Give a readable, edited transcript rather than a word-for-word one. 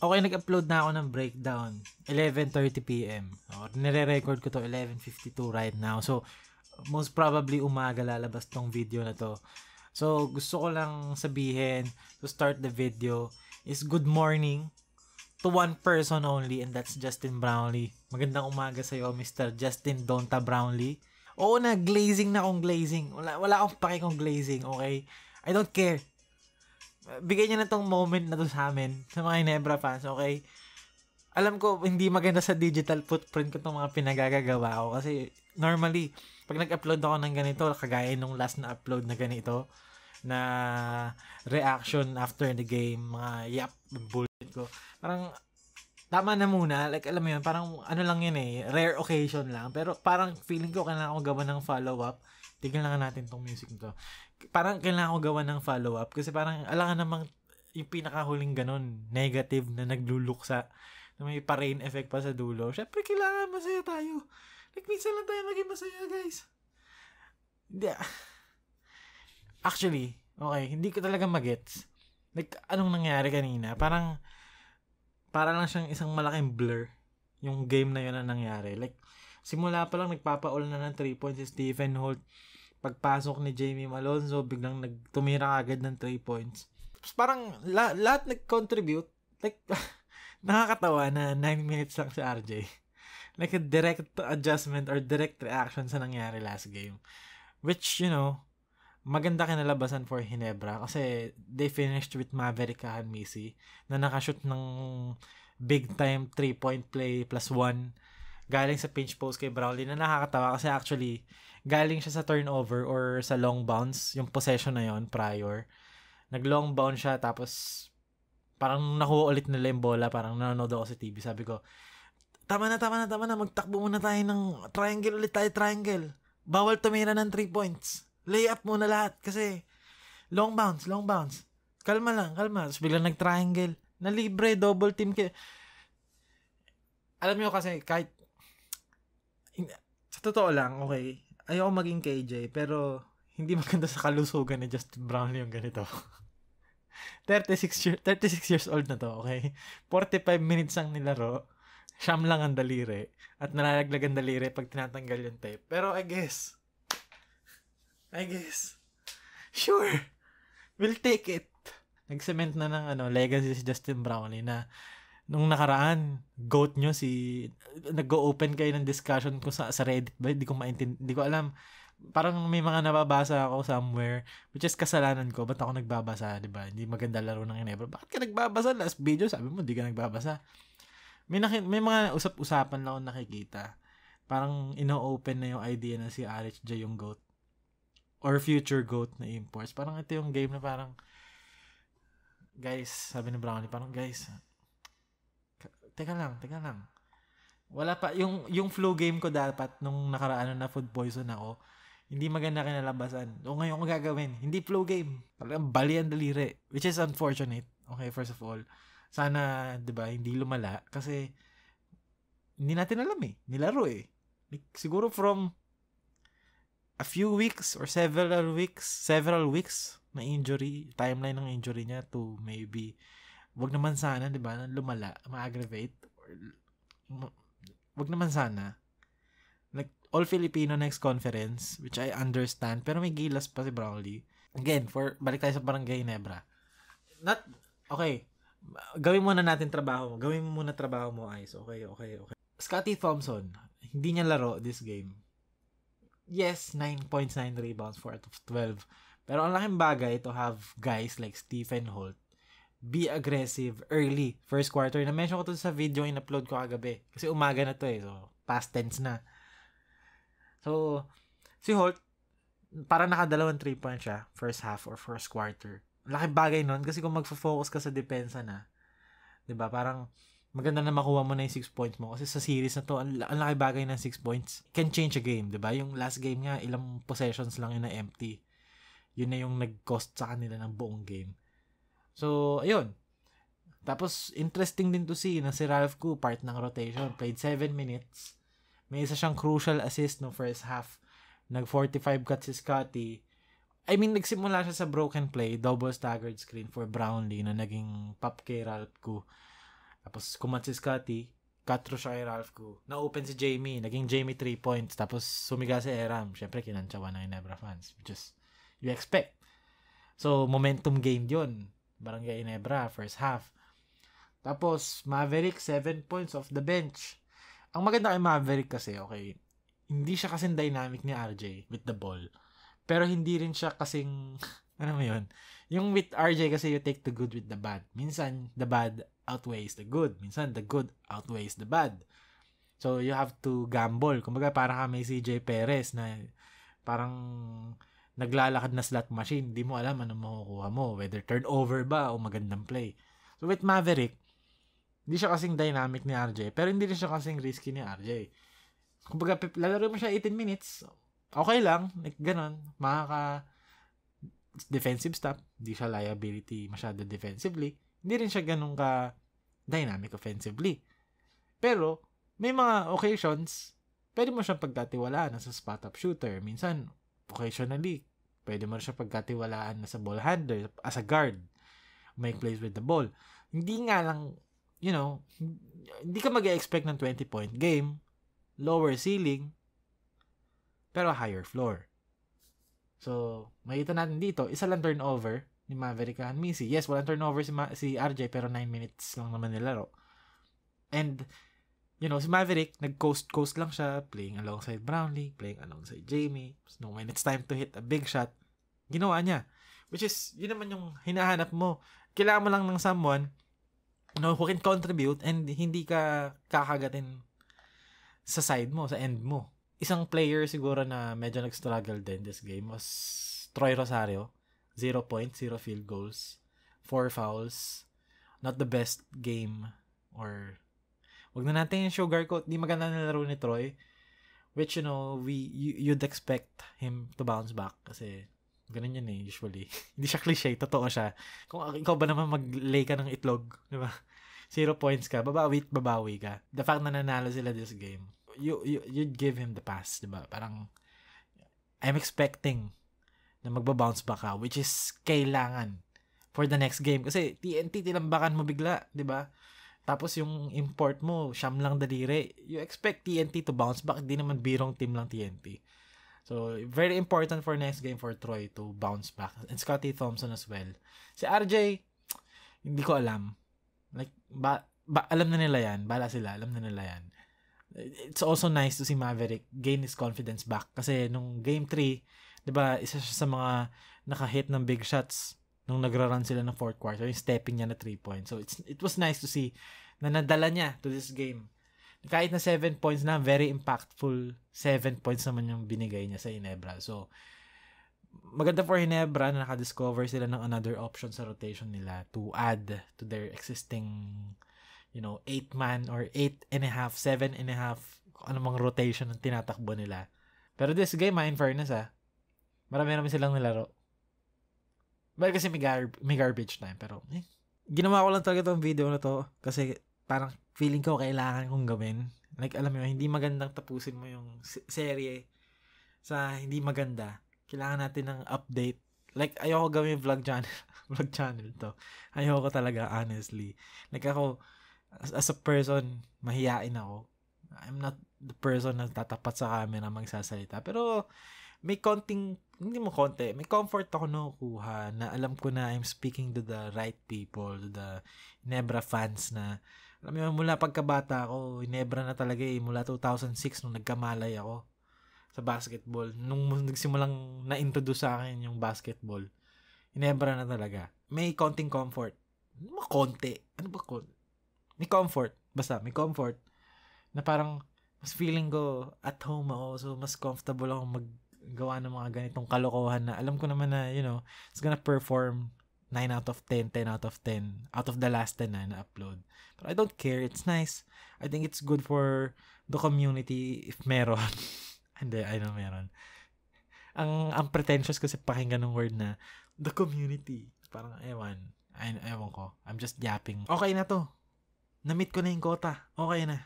Okay, nag-upload na ako ng breakdown. 11:30 p.m. Nire-record ko to 11:52 right now. So, most probably umaga lalabas tong video na to. So, gusto ko lang sabihin to start the video is good morning to one person only, and that's Justin Brownlee. Magandang umaga sa'yo, Mr. Justin Donta Brownlee. Oo na, glazing na akong glazing. Wala akong pake kong glazing, okay? I don't care. Bigay niya na tong moment na to sa amin, sa mga Ginebra fans, okay? Alam ko, hindi maganda sa digital footprint ko itong mga pinagagagawa ko kasi normally, pag nag-upload ako ng ganito, kagaya nung last na upload na ganito, na reaction after the game, mga yap, bullshit ko, parang tama na muna, like alam mo yun, parang ano lang yun rare occasion lang, pero parang feeling ko kailangan ko gawa ng follow-up. Tignan lang natin tong music nito. Parang kailangan ko gawa ng follow-up kasi parang alangan namang yung pinakahuling ganun, negative na nagluluksa na may pa-rain effect pa sa dulo. Syempre, kailangan masaya tayo. Like, minsan lang tayo maging masaya, guys. Hindi. Actually, okay, hindi ko talaga magets. Like, anong nangyari kanina? Parang lang siyang isang malaking blur yung game na yun na nangyari. Like, simula pa lang nagpapa-all na ng 3 points si Stephen Holt. Pagpasok ni Jamie Malonzo, biglang tumira agad ng 3 points. Tapos parang lahat nag-contribute. Like, nakakatawa na 9 minutes lang si RJ. Like a direct adjustment or direct reaction sa nangyari last game. Which, you know, maganda kinalabasan for Ginebra kasi they finished with Maverick Kahanmisi na nakashoot ng big time 3-point play +1 galing sa pinch post kay Brownlee na nakakatawa kasi actually galing siya sa turnover or sa long bounce yung possession na yon prior. Nag-long bounce siya tapos parang nakuha ulit nila yung bola, parang nanonood ako sa TV. Sabi ko, tama na, magtakbo muna tayo ng triangle ulit tayo, triangle. Bawal tumira ng 3 points. Lay up muna lahat kasi long bounce. Kalma lang. Tapos biglang nag-triangle. Na libre, double team. Alam niyo kasi kahit sa totoo lang, okay, ayoko maging KJ, pero hindi maganda sa kalusugan ni Justin Brownlee yung ganito. 36 years old na to, okay? 45 minutes ang nilaro, siyam lang ang daliri, at nalalaglag ang daliri pag tinatanggal yung tape. Pero I guess, sure, we'll take it. Nag-cement na ng legacy si Justin Brownlee na nung nakaraan, GOAT nyo nag-go-open kayo ng discussion ko sa Reddit ba? Hindi ko alam. Parang may mga nababasa ako somewhere, which is kasalanan ko. Ba't ako nagbabasa, di ba? Hindi maganda laro ng Ginebra. Bakit ka nagbabasa? Last video, sabi mo, hindi ka nagbabasa. May mga usap-usapan lang ako nakikita. Parang ino-open na yung idea na si RHJ yung GOAT. Or future GOAT na imports. Parang ito yung game na parang, guys, sabi ni Brownlee, parang guys, Teka lang. Wala pa. Yung flu game ko dapat nung nakaraan na food poison ako, hindi maganda kinalabasan. O ngayon ko gagawin. Hindi flu game. Talagang bali ang daliri. Which is unfortunate. Okay, first of all. Sana, di ba, hindi lumala. Kasi, hindi natin alam nilaro Like, siguro from a few weeks or several weeks na injury, timeline ng injury niya to maybe wag naman sana, di ba, lumala, ma-aggravate. Wag naman sana. Like, all Filipino next conference, which I understand, pero may gilas pa si Brownlee. Again, balik tayo sa Barangay Ginebra. Okay, gawin muna natin trabaho mo. Gawin mo muna trabaho mo, Ice. Okay. Scottie Thompson, hindi niya laro this game. Yes, 9.9 rebounds, 4 out of 12. Pero ang laking bagay to have guys like Stephen Holt be aggressive early, first quarter. Na-mention ko to sa video yung in-upload ko kagabi. Kasi umaga na to So, past tense na. So, si Holt, parang nakadalawang 3-point siya, first half or first quarter. Laking bagay nun, kasi kung magfo-focus ka sa depensa na, diba, parang maganda na makuha mo na yung 6 points mo. Kasi sa series na to, ang laki bagay ng 6 points. Can change a game, diba? Yung last game nga, ilang possessions lang yun na empty. Yun na yung nag-cost sa kanila ng buong game. So, ayun. Tapos, interesting din to see na si Ralph Koo, part ng rotation, played 7 minutes. May isa siyang crucial assist no first half. Nag-45 cuts si Scottie. I mean, nagsimula siya sa broken play, double staggered screen for Brownlee na naging pop kay Ralph Koo. Tapos kumat si Scotty, cut through siya kay Ralph Koo. Na-open si Jamie, naging Jamie 3 points. Tapos sumiga si Eram. Siyempre, kinantsawan ng Ginebra fans. Which is, you expect. So, momentum game yun. Barangay Ginebra, first half. Tapos, Maverick, 7 points off the bench. Ang maganda kay Maverick kasi, okay, hindi siya kasing dynamic ni RJ with the ball. Pero hindi rin siya kasing, ano mo yun? Yung with RJ kasi you take the good with the bad. Minsan, the bad outweighs the good. Minsan, the good outweighs the bad. So, you have to gamble. Kumbaga, parang kami CJ Perez na parang naglalakad na slot machine. Hindi mo alam anong makukuha mo. Whether turnover ba o magandang play. So, with Maverick, hindi siya kasing dynamic ni RJ. Pero hindi rin siya kasing risky ni RJ. Kumbaga, lalaro mo siya 18 minutes. Okay lang. Like, ganon. Defensive stuff. Hindi siya liability masyado defensively. Hindi rin siya ganun ka dynamic offensively. Pero, may mga occasions, pwede mo siya pagkatiwalaan sa spot-up shooter. Minsan, occasionally, pwede mo siya pagkatiwalaan na sa ball handler, as a guard. Make plays with the ball. Hindi nga lang, hindi ka mag-expect ng 20-point game, lower ceiling, pero higher floor. So, makita natin dito, isa lang turnover ni Maverick and Missy. Yes, walang turnover si RJ, pero 9 minutes lang naman nilaro. And, si Maverick, nag-coast lang siya, playing alongside Brownlee, playing alongside Jamie. So, when it's time to hit a big shot, ginawa niya. Which is, yun naman yung hinahanap mo. Kailangan mo lang ng someone, who can contribute and hindi ka kakagatin sa side mo, sa end mo. Isang player siguro na medyo nag-struggle din this game was Troy Rosario. 0 points, 0 field goals, 4 fouls. Not the best game. Or, wag na natin yung sugarcoat. Di maganda na laro ni Troy. Which, you'd expect him to bounce back. Kasi, ganun yun usually. Hindi siya cliche, totoo siya. Kung ikaw ba naman mag-lay ka ng itlog, di ba? 0 points ka, babawi ka. The fact na nanalo sila this game, you'd give him the pass, di ba? Parang, I'm expecting na magbabounce back ka, which is kailangan for the next game. Kasi TNT, tilambakan mo bigla, di ba? Tapos yung import mo, siyam lang daliri. You expect TNT to bounce back, di naman birong team lang TNT. So, very important for next game for Troy to bounce back. And Scotty Thompson as well. Si RJ, hindi ko alam. Like, alam na nila yan. Bala sila, alam na nila yan. It's also nice to see Maverick gain his confidence back. Kasi nung game 3, diba, isa siya sa mga naka-hit ng big shots nung nagra-run sila ng fourth quarter. Yung stepping niya na 3 points. So, it was nice to see na nadala niya to this game. Kahit na 7 points na, very impactful 7 points naman yung binigay niya sa Ginebra. So, maganda for Ginebra na nakadiscover sila ng another option sa rotation nila to add to their existing 8-man or 8.5, 7.5, anumang rotation ng tinatakbo nila. Pero this game, in fairness, marami naman silang nilaro. Well, kasi may garbage time. Pero, ginawa ko lang talaga itong video na to kasi parang feeling ko kailangan kong gawin. Like, alam mo, hindi magandang tapusin mo yung serye sa hindi maganda. Kailangan natin ng update. Like, ayoko gawin vlog channel to. Ayoko talaga, honestly. Like, ako, as a person, mahiyain ako. I'm not the person na tatapat sa camera magsasalita. Pero, may comfort ako nakukuha na alam ko na I'm speaking to the right people, to the Ginebra fans na, alam mo, mula pagkabata ako, Ginebra na talaga mula 2006 nung nagkamalay ako sa basketball. Nung nagsimulang na-introduce sa akin yung basketball, Ginebra na talaga. May konting comfort. Ano ba konti? May comfort. Basta, may comfort. Na parang, mas feeling ko at home ako. So, mas comfortable ako maggawa ng mga ganitong kalokohan na alam ko naman na, it's gonna perform 9 out of 10, 10 out of 10, out of the last 10 na upload. But I don't care. It's nice. I think it's good for the community if meron. Hindi, I know meron. Ang pretentious kasi pakinggan ng word na the community. Parang, ewan ko. I'm just yapping. Okay na to. Na-meet ko na yung quota. Okay na.